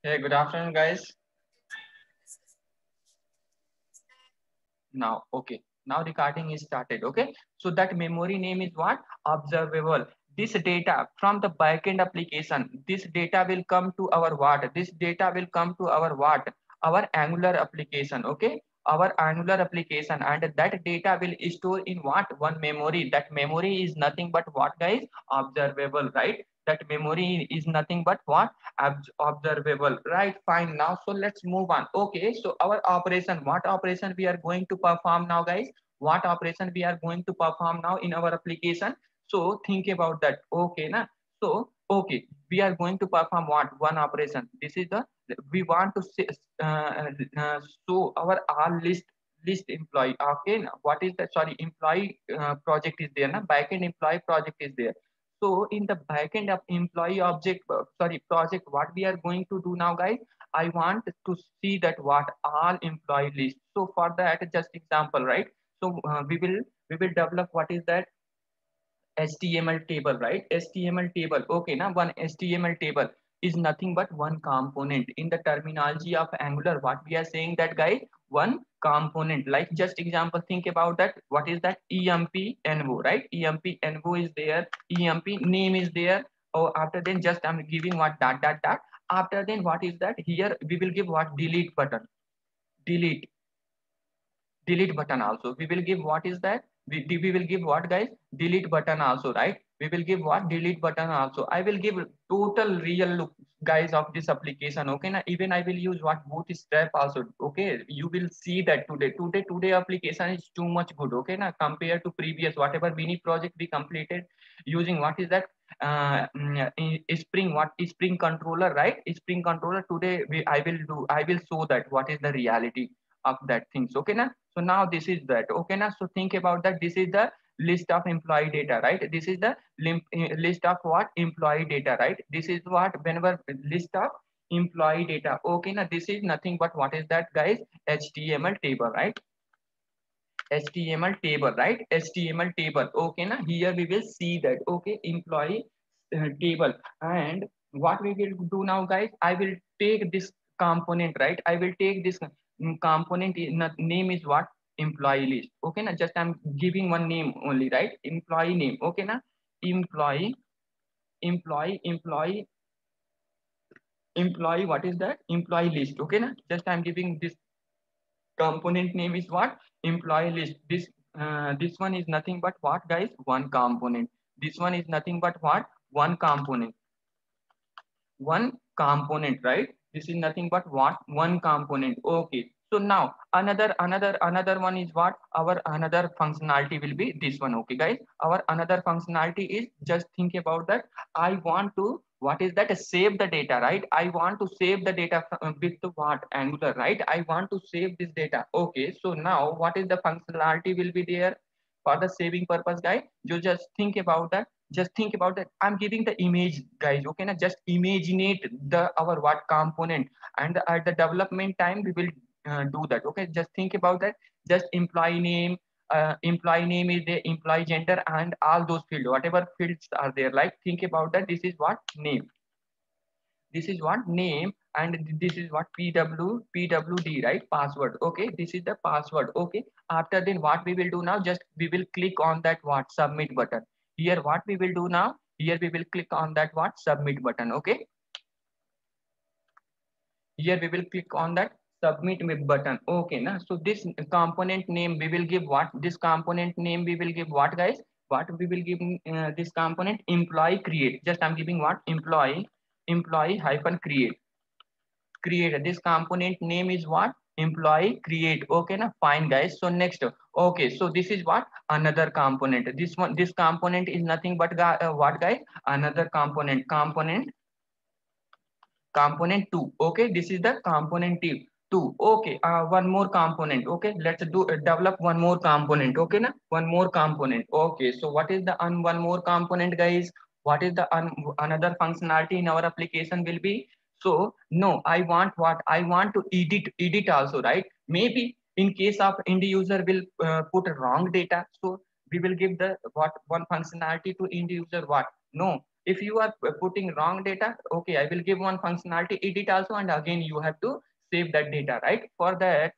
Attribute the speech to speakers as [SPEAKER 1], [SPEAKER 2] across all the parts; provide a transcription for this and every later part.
[SPEAKER 1] Hey, good afternoon, guys. Now, okay. Now recording is started. Okay. So that memory name is what? Observable. This data from the backend application, this data will come to our what? This data will come to our what? Our Angular application. Okay. Our Angular application, and that data will store in what? One memory. That memory is nothing but what, guys? Observable, right? That memory is nothing but what? Observable, right? Fine. Now so let's move on. Okay, so our operation, what operation we are going to perform now, guys? What operation we are going to perform now in our application? So think about that. Okay, na? So okay, we are going to perform what? One operation. This is the, we want to say, show our all list employee. Okay, now what is that? Sorry, employee project is there, na? Backend employee project is there. So in the backend of employee object, sorry, project, what we are going to do now, guys, I want to see that what all employee list. So for that, just example, right? So we will develop what is that HTML table, right? HTML table. Okay, now one HTML table is nothing but one component. In the terminology of Angular, what we are saying that, guys, one component. Like just example, think about that. What is that? EMP envo, right? EMP envo is there. EMP name is there. Oh, after then just I'm giving what dot dot dot. After then what is that? Here we will give what? Delete button. Delete button also. We will give what is that? We will give what, guys? Delete button also, right? We will give what? Delete button also. I will give total real look, guys, of this application. Okay, now even I will use what? Bootstrap also. Okay, you will see that today application is too much good. Okay, now compared to previous whatever mini project we completed using what is that? Spring, what is Spring controller, right? Spring controller. Today I will show that what is the reality of that things. Okay, now so now this is that. Okay, now so think about that. This is the list of employee data, right? This is the list of what? Employee data, right? This is what? Whenever list of employee data. Okay, now this is nothing but what is that, guys? HTML table, right? HTML table, right? HTML table. Okay, now here we will see that. Okay, employee table. And what we will do now, guys, I will take this component, right? I will take this component name is what? Employee list. Okay, now just I'm giving one name only, right? Employee name. Okay, now employee, employee, employee. What is that? Employee list. Okay, now just I'm giving this component name is what? Employee list. This one is nothing but what, guys? One component. This one is nothing but what? One component. One component, right? This is nothing but what? One component. Okay, so now another one is what? Our another functionality will be this one. Okay, guys, our another functionality is, just think about that. I want to, what is that? Save the data, right? I want to save the data with what? Angular, right? I want to save this data. Okay, so now what is the functionality will be there for the saving purpose, guys? You just think about that. Just think about that. I'm giving the image, guys. Okay, now just imaginate the our what component, and at the development time we will do that. Okay, just think about that. Just employee name is the employee gender and all those fields, whatever fields are there, like think about that. This is what? Name. This is what? Name. And this is what? pwd, right? Password. Okay, this is the password. Okay, after then what we will do now, just we will click on that what? Submit button. Here what we will do now, here we will click on that what? Submit button. Okay, here we will click on that submit button. Okay, now so this component name we will give what? This component name we will give what, guys? What we will give this component? Employee create. Just I'm giving what? Employee hyphen create. This component name is what? Employee create. Okay, now fine, guys. So next, okay, so this is what? Another component. This component is nothing but what, guys? Another component 2. Okay, this is the component 2. Okay, one more component. Okay, let's do develop one more component. Okay, na? One more component. Okay, so what is the one more component, guys? What is the another functionality in our application will be? So no, I want what? I want to edit also, right? Maybe in case of end user will put wrong data, so we will give the what? One functionality to end user what? No, If you are putting wrong data, okay, I will give one functionality edit also, and again you have to save that data, right? For that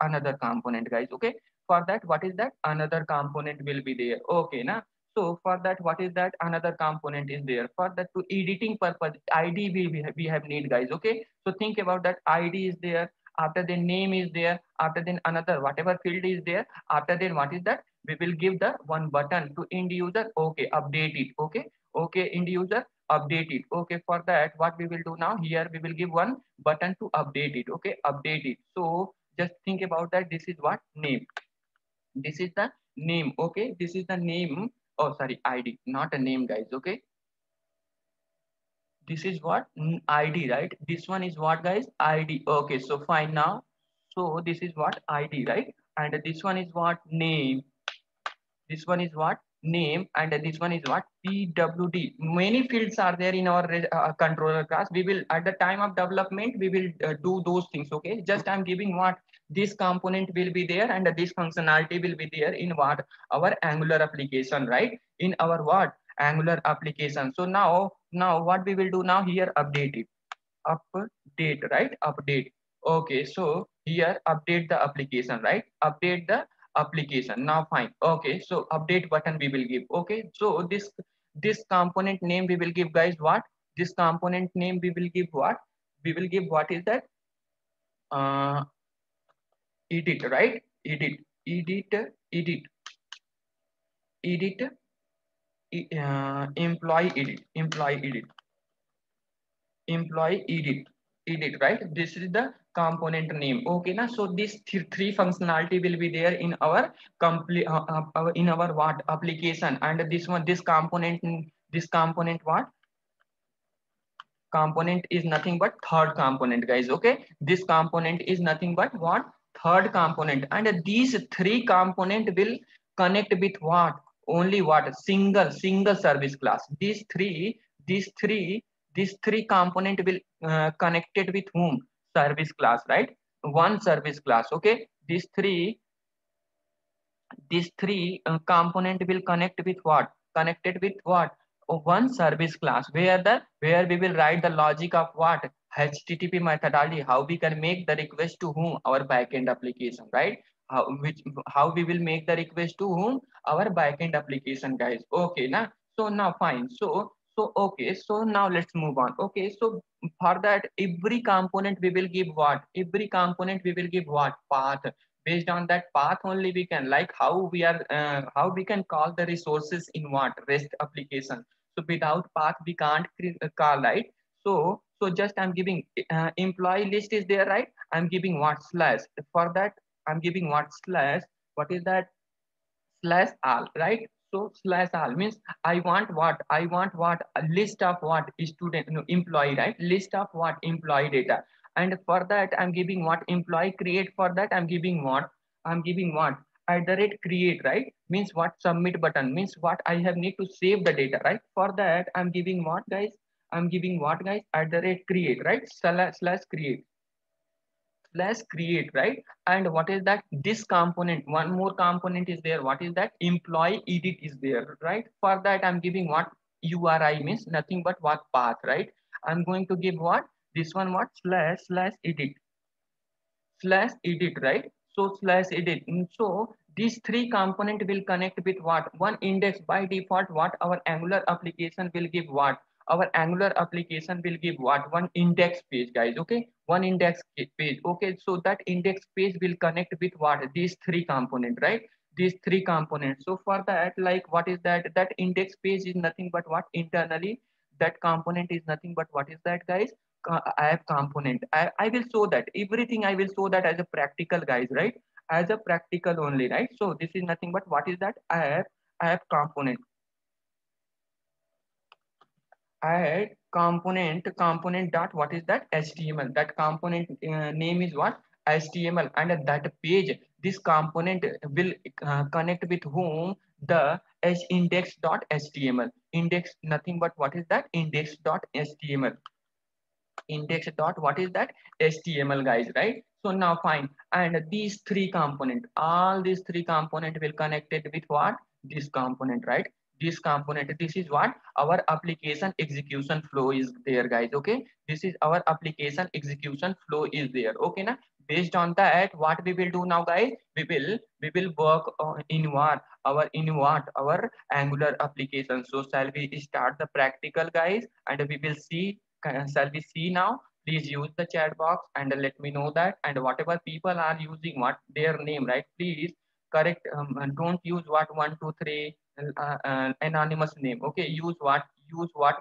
[SPEAKER 1] another component, guys. Okay, for that, what is that? Another component will be there. Okay, na. So for that, what is that? Another component is there. For that, to editing purpose, ID we have need, guys. Okay, so think about that. ID is there. After the name is there. After then another whatever field is there. After then what is that? We will give the one button to end user. Okay, update it. Okay, okay, end user update it. Okay, for that, what we will do now here, we will give one button to update it. Okay, update it. So just think about that. This is what? Name. This is the name. Okay, this is the name. Oh, sorry, ID, not a name, guys. Okay, this is what? ID, right? This one is what, guys? ID. Okay, so fine now. So this is what? ID, right? And this one is what? Name. This one is what? Name. And this one is what? PWD. Many fields are there in our controller class. We will, at the time of development, we will do those things. Okay, just I'm giving what? This component will be there, and this functionality will be there in what? Our Angular application, right? In our what? Angular application. So now what we will do now here? Update it. Update, right? Update. Okay, so here update the application, right? Update the application. Now fine. Okay, so update button we will give. Okay, so this component name we will give, guys, what? This component name we will give what? We will give, what is that? uh Edit, right? Edit, employee edit, employee edit, right? This is the component name. Okay, now so this three functionality will be there in our complete in our what? Application. And this one, this component what? Component is nothing but third component, guys. Okay, this component is nothing but what? Third component. And these three component will connect with what? Only what? Single service class. These three component will connected with whom? Service class, right? One service class. Okay, these three component will connect with what? Connected with what? One service class, where we will write the logic of what? HTTP methodology, how we can make the request to whom? Our backend application, right? How we will make the request to whom? Our backend application, guys. Okay, now so now fine. So okay, so now let's move on. Okay, so for that, every component we will give what? Every component we will give what? Path. Based on that path only we can, like, how we can call the resources in what? REST application. So without path we can't call, right? So just I'm giving employee list is there, right? I'm giving what? Slash. For that I'm giving what? Slash. What is that? Slash all, right? So slash all means I want what? A list of what? Student, no, employee, right? List of what? Employee data. And for that I'm giving what? Employee create. For that I'm giving what? I'm giving what? At the rate create, right? Means what? Submit button means what? I have need to save the data, right? For that I'm giving what, guys? I'm giving what, guys? At the rate create, right? Slash create. Slash create, right? And what is that? This component, one more component is there. What is that? Employee edit is there, right? For that I'm giving what? URI means nothing but what? Path, right? I'm going to give what? This one what? Slash edit, right? So slash edit. So these three component will connect with what? One index. By default, what? Our Angular application will give what? Our Angular application will give what? One index page, guys. Okay, one index page. Okay, so that index page will connect with what? These three component, right? These three components. So for that, like, what is that? That index page is nothing but what? Internally, that component is nothing but what is that, guys? App component. I will show that everything. I will show that as a practical, guys, right? As a practical only, right? So this is nothing but what is that? App component. Add component dot what is that? HTML. That component name is what? HTML. And that page, this component will connect with whom? The index.html. Index nothing but what is that? Index.html. Index dot what is that? HTML, guys, right? So now fine. And these three component, all these three component will connected with what? This component, right? this component. This is what our application execution flow is there, guys. Okay, this is our application execution flow is there. Okay, na? Based on that, what we will do now, guys? We will work in what our Angular application. So shall we start the practical, guys? And we will see. Shall we see now? Please use the chat box and let me know that. And whatever people are using what their name, right? Please correct. And don't use what 123 anonymous name. Okay, use what,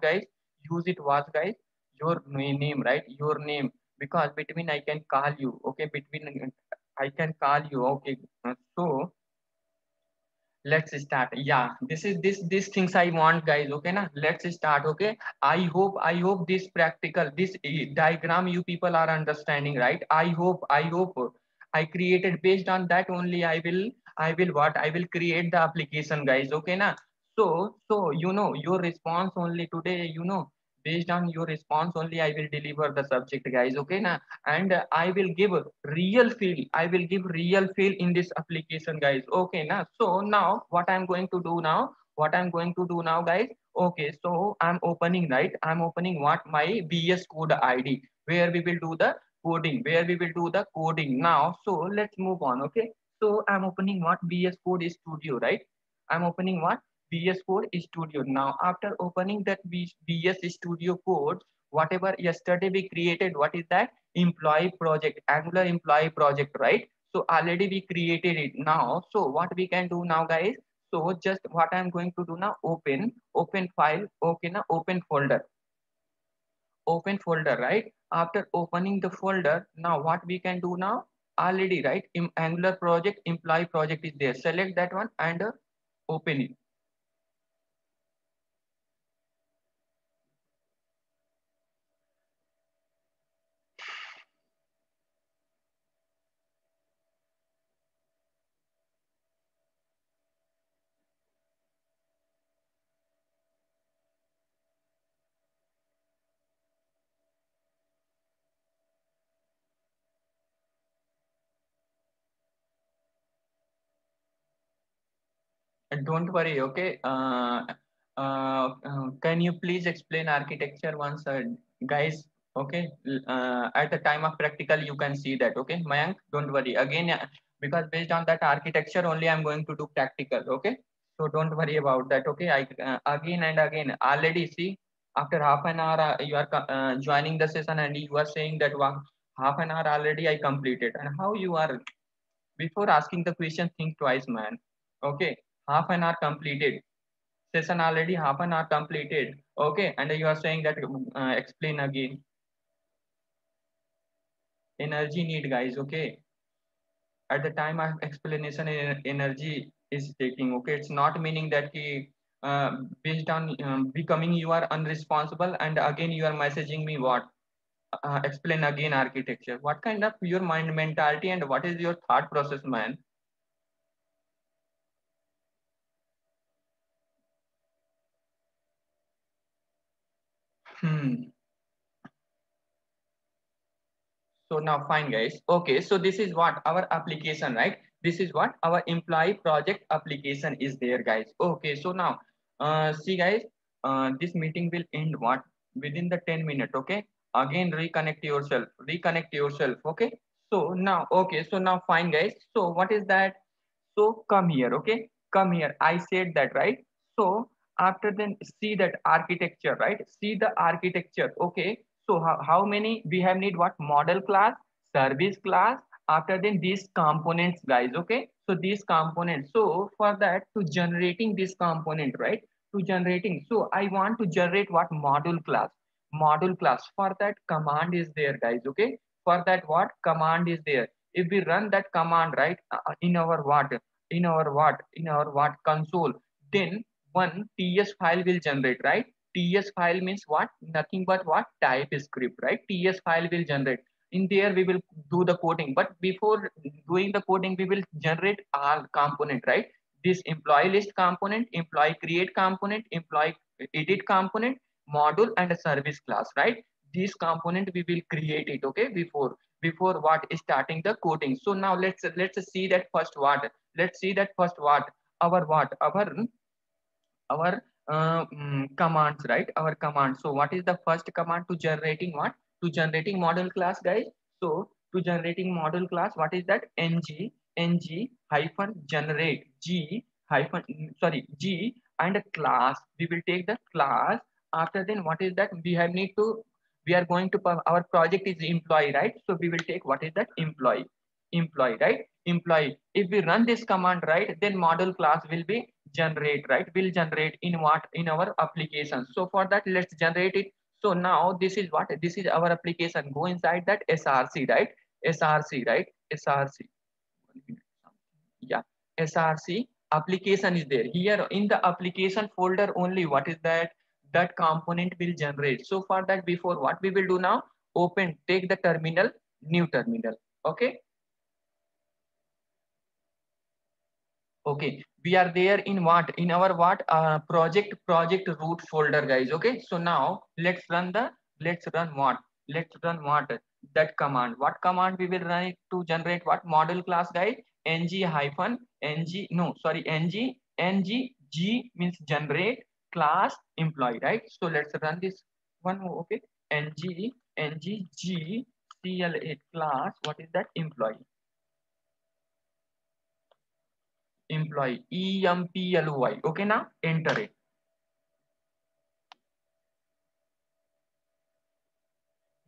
[SPEAKER 1] guys? Use it what, guys? Your name, right? Your name, because between I can call you. Okay, between I can call you. Okay, so let's start. Yeah, this things I want, guys. Okay, na? Let's start. Okay, I hope this practical, this diagram you people are understanding, right? I hope I created based on that only. I will create the application, guys. Okay, na? So your response only today. Based on your response only, I will deliver the subject, guys. Okay, na? And I will give real feel in this application, guys. Okay, now so now what I'm going to do now, guys. Okay, so I'm opening what my VS Code ID, where we will do the coding now. So let's move on. Okay, so I'm opening what VS Code Studio, right? I'm opening what VS Code Studio. Now after opening that VS Studio code, whatever yesterday we created, what is that? Employee project, Angular employee project, right? So already we created it now. So what we can do now, guys? So just what I'm going to do now, open file. Okay, now open folder, right? After opening the folder, now what we can do now? Already, right? Angular project, employee project is there. Select that one and open it. Don't worry, okay? Can you please explain architecture once, guys? Okay, at the time of practical, you can see that. Okay, Mayank, don't worry. Again, because based on that architecture only, I'm going to do practical. Okay, so don't worry about that. Okay, I again and again already see after half an hour you are joining the session and you are saying that wow, half an hour already I completed, and how you are before asking the question, think twice, man. Okay, half an hour completed. Session already half an hour completed. Okay, and you are saying that explain again. Energy need, guys. Okay, at the time of explanation, energy is taking. Okay, it's not meaning that based on becoming you are unresponsible, and again you are messaging me what explain again architecture. What kind of your mind mentality and what is your thought process, man? Hmm. So now fine, guys. Okay, so this is what our application, right? This is what our employee project application is there, guys. Okay, so now see, guys, this meeting will end what within the 10 minutes. Okay, again reconnect yourself. Okay, so now okay, so now fine, guys. So what is that? So come here, okay? Come here. I said that, right? So after then see that architecture, right? See the architecture, okay? So how many we have need what model class, service class, after then these components, guys, okay? So these components. So for that to generating this component, right? To generating. So I want to generate what module class. Module class. For that command is there, guys, okay? For that what command is there? If we run that command, right, in our what console, then one ts file will generate, right? Ts file means what? Nothing but what? Type script, right? Ts file will generate. In there we will do the coding, but before doing the coding we will generate our component, right? This employee list component, employee create component, employee edit component, module and a service class, right? This component we will create it, okay, before what is starting the coding. So now let's see that first what. Let's see that first what our our commands, right? Our commands. So what is the first command to generating what? To generating model class, guys. So to generating model class, what is that? Ng hyphen generate G hyphen sorry G and class. We will take the class. After then, what is that? We have need to. We are going to our project is employee, right? So we will take what is that? Employee, right? Employee. If we run this command, right, then model class will be generate, right? Will generate in what? In our application. So for that, let's generate it. So now this is what? This is our application. Go inside that src, right? Src, right? Src. Yeah, src application is there here in the application folder only. What is that? That component will generate. So for that, before what we will do now, open, take the terminal, new terminal. Okay. Okay, we are there in what? In our what? Project root folder, guys. Okay, so now let's run what? Let's run what? That command. What command we will run it to generate what? Model class, guys. Ng hyphen ng no sorry ng g means generate class employee, right? So let's run this one. Okay, ng g cla class. What is that? Employee employ. Okay, now enter it.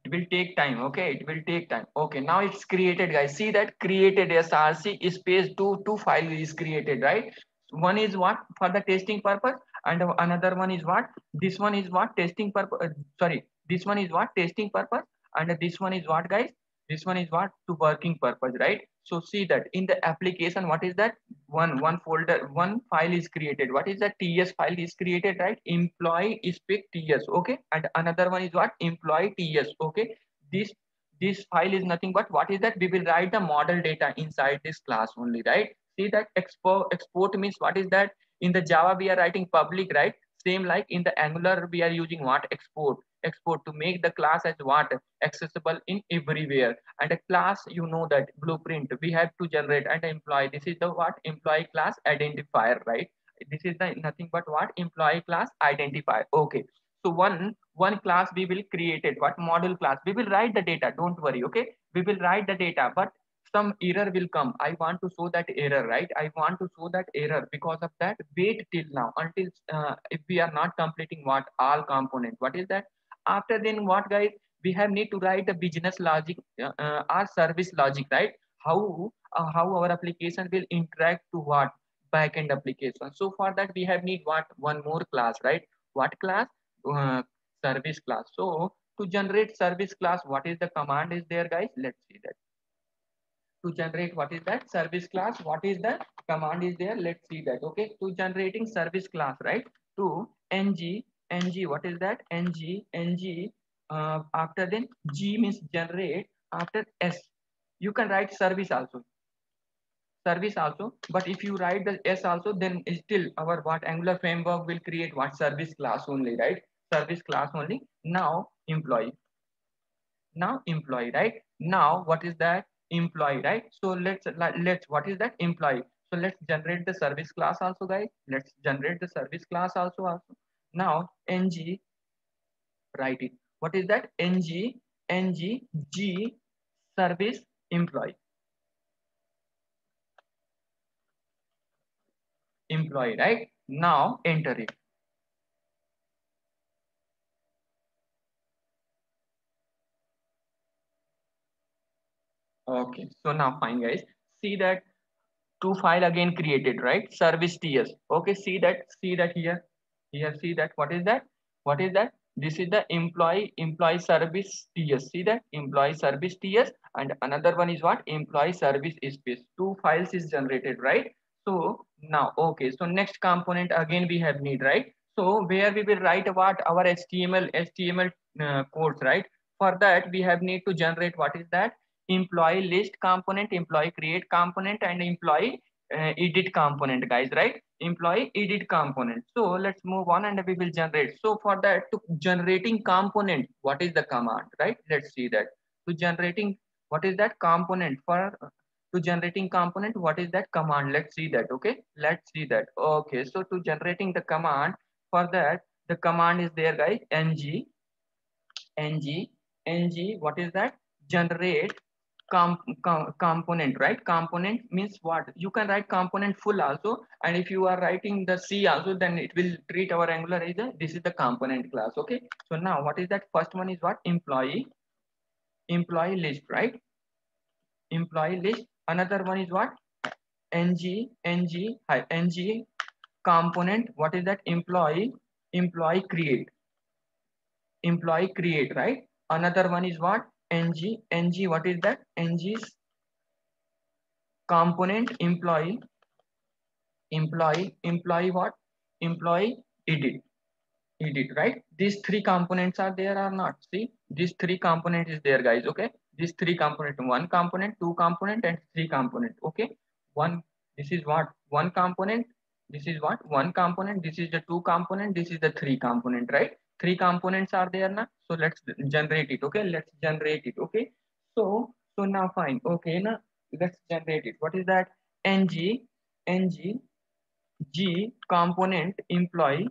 [SPEAKER 1] It will take time. Okay, it will take time. Okay, now it's created, guys. See that created src space two file is created, right? One is what? For the testing purpose, and another one is what? This one is what? Testing purpose. Sorry, this one is what? Testing purpose, and this one is what, guys? This one is what? To working purpose, right? So see that in the application, what is that? One folder, one file is created. What is that? TS file is created, right? Employee is pick TS. Okay, and another one is what? Employee TS. Okay, this this file is nothing but what is that? We will write the model data inside this class only, right? See that export means what is that? In the Java we are writing public, right? Same like in the Angular we are using what? Export to make the class as what? Accessible in everywhere. And a class, you know that blueprint we have to generate and employee. This is the what? Employee class identifier, right? This is the nothing but what? Employee class identifier. Okay, so one class we will create it. What? Model class. We will write the data. Don't worry. Okay, we will write the data, but some error will come. I want to show that error, right? I want to show that error. Because of that, wait till now until if we are not completing what? All component. What is that? After then what, guys? We have need to write the business logic or service logic, right? How our application will interact to what? Backend application. So for that we have need what? One more class, right? What class? uh, Service class. So to generate service class, what is the command is there, guys? Let's see that. To generate what is that? Service class, what is the command is there? Let's see that. Okay, to generating service class, right? To ng what is that? Ng after then G means generate. After S you can write service also, but if you write the S also, then still our what? Angular framework will create what? Service class only, right? Service class only. Now employee, right? Now what is that? Employee, right? So let's what is that? Employee. So let's generate the service class also, guys. Let's generate the service class also. Now ng, write it. What is that? Ng G service employee, right? Now enter it. Okay, so now fine, guys. See that two file again created, right? Service TS. Okay, see that here. Here, see that. What is that? What is that? This is the employee service TS. See that? Employee service TS, and another one is what? Employee service space. Two files is generated, right? So now, okay. So next component again we have need, right? So where we will write what? Our HTML codes, right? For that we have need to generate what is that? Employee list component, employee create component, and employee edit component, guys, right? Employee edit component. So let's move on and we will generate. So for that, to generating component, what is the command, right? Let's see that. To generating, what is that component? For To generating component, what is that command? Let's see that. Okay, let's see that. Okay, so to generating the command, for that the command is there, guys. ng what is that? Generate component, right? Component means what? You can write component full also, and if you are writing the C also, then it will treat our Angular as this is the component class. Okay, so now what is that? First one is what? Employee list, right? Employee list. Another one is what? ng component. What is that? Employee create, right? Another one is what? ng what is that? Ng's component employee what? Employee edit, right? These three components are there or not? See, these three component is there, guys. Okay, these three component, one component, two component, and three component. Okay, one, this is what? One component. This is what? One component. This is the two component. This is the three component, right? Three components are there now. So let's generate it. Okay, let's generate it. Okay, so now fine. Okay, now let's generate it. What is that? ng g component employee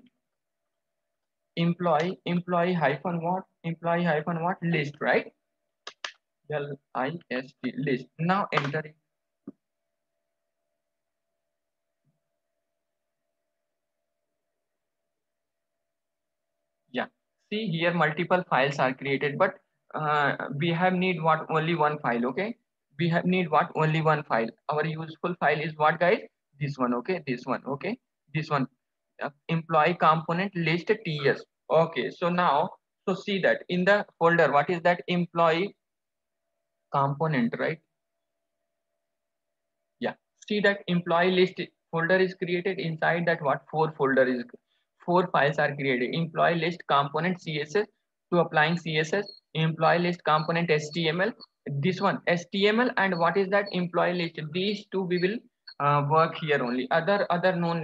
[SPEAKER 1] hyphen what? Employee hyphen what? List, right? list, list. Now enter it. Yeah, see here multiple files are created, but we have need what? Only one file. Okay, we have need what? Only one file. Our useful file is what, guys? This one. Okay, this one. Okay, this one. Employee component list ts. Okay, so now, so see that in the folder, what is that? Employee component, right? Yeah, see that employee list folder is created. Inside that, what? Four files are created. Employee list component css, to applying css. Employee list component html, this one html, and what is that? Employee list. These two we will work here only. Other no,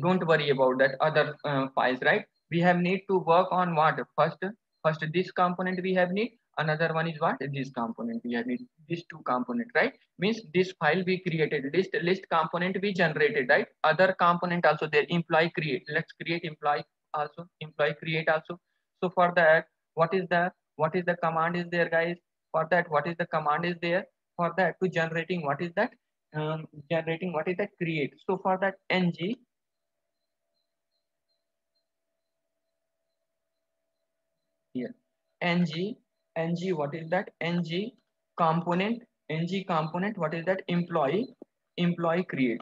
[SPEAKER 1] don't worry about that other files, right? We have need to work on what? First this component we have need. Another one is what? This component we have need. These two component, right? Means this file we created, list component we generated, right? Other component also there. Employee create. Let's create employee also. Employee create also. So for that, what is the command is there, guys? For that, what is the command is there? For that, to generating, what is that? Generating, what is that? Create. So for that, ng here, ng what is that? Component component, what is that? Employee create,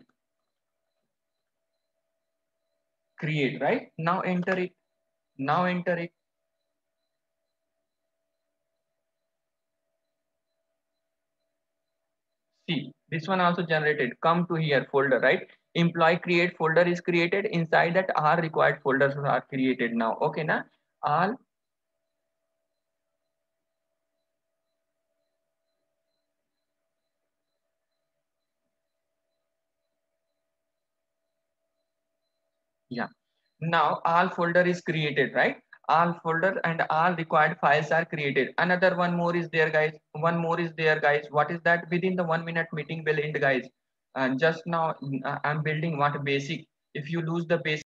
[SPEAKER 1] right? Now enter it. Now enter it. See, this one also generated. Come to here folder, right? Employee create folder is created. Inside that, our required folders are created now. Okay, now all. Yeah. Now all folder is created, right? All folder and all required files are created. Another one more is there, guys. One more is there, guys. What is that? Within the 1 minute meeting will end, guys. And just now I'm building what? Basic. If you lose the basic